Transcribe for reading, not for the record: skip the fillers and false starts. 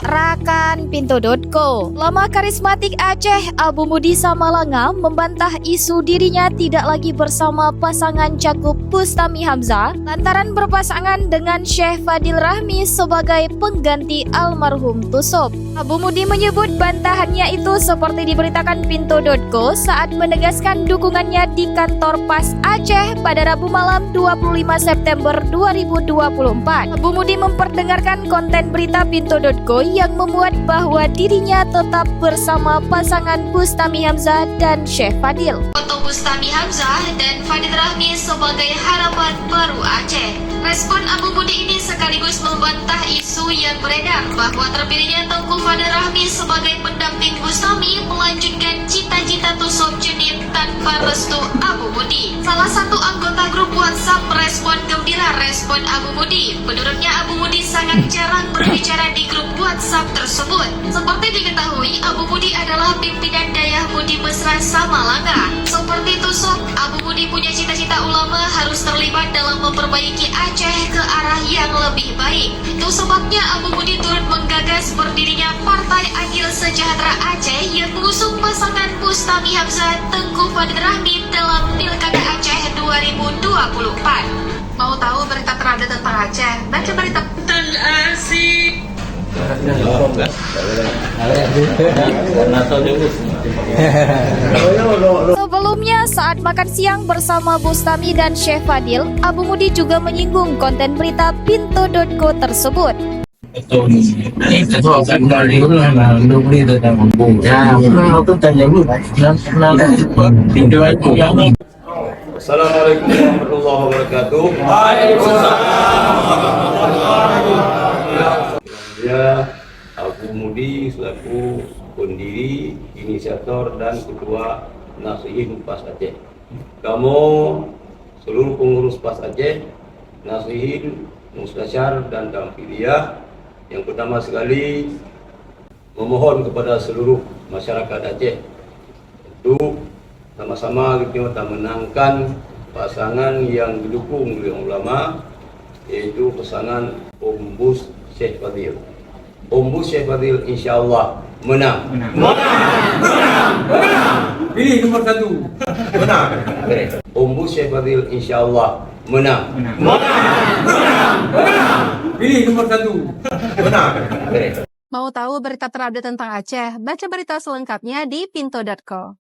Rakan Pintu.co. Lama karismatik Aceh Abu Mudi Samalanga membantah isu dirinya tidak lagi bersama pasangan Cakup Bustami Hamzah lantaran berpasangan dengan Syekh Fadil Rahmi sebagai pengganti almarhum Tusop. Abu Mudi menyebut bantahannya itu seperti diberitakan Pintu.co saat menegaskan dukungannya di kantor PAS Aceh pada Rabu malam 25 September 2024. Abu Mudi memperdengarkan konten berita Pintu.co yang memuat bahwa dirinya tetap bersama pasangan Bustami Hamzah dan Syekh Fadil. Foto Bustami Hamzah dan Fadil Rahmi sebagai harapan baru Aceh. Respon Abu Mudi ini sekaligus membantah isu yang beredar bahwa terpilihnya Tengku Fadil Rahmi sebagai pendamping Bustami melanjutkan cita-cita Tusop Jenib tanpa restu Abu Mudi. Salah satu anggota grup WhatsApp merespon gembira respon Abu Mudi. Menurutnya Abu Mudi sangat jarang berbicara di grup WhatsApp tersebut. Seperti diketahui, Abu Mudi adalah pimpinan Dayah Budi Mesra Samalanga. Seperti Tusop, Abu Mudi punya cita-cita ulama harus terlibat dalam memperbaiki Aceh ke arah yang lebih baik. Itu sebabnya Abu Mudi turut menggagas berdirinya Partai Adil Sejahtera Aceh yang mengusung pasangan Bustami Hamzah Tengku Fadil Rahmi dalam Pilkada Aceh 2024. Mau tahu berita terupdate tentang Aceh? Baca berita asik. Sebelumnya saat makan siang bersama Bustami dan Syekh Fadil, Abu Mudi juga menyinggung konten berita Pintu.co tersebut. Assalamualaikum warahmatullahi wabarakatuh. Saya Abu Mudi selaku pendiri, inisiator dan ketua Nasihin PAS Aceh. Kamu seluruh pengurus PAS Aceh, Nasihin, Mustasyar dan Tamfidiyah, yang pertama sekali memohon kepada seluruh masyarakat Aceh untuk sama-sama kita menangkan pasangan yang didukung oleh ulama, yaitu pasangan Bus Syekh Fadil. Bus Syekh Fadil insyaAllah menang. Pilih nomor 1. Menang. Bus Syekh Fadil insyaAllah menang. Pilih nomor 1. Menang. Mau tahu berita terupdate tentang Aceh? Baca berita selengkapnya di Pintu.co.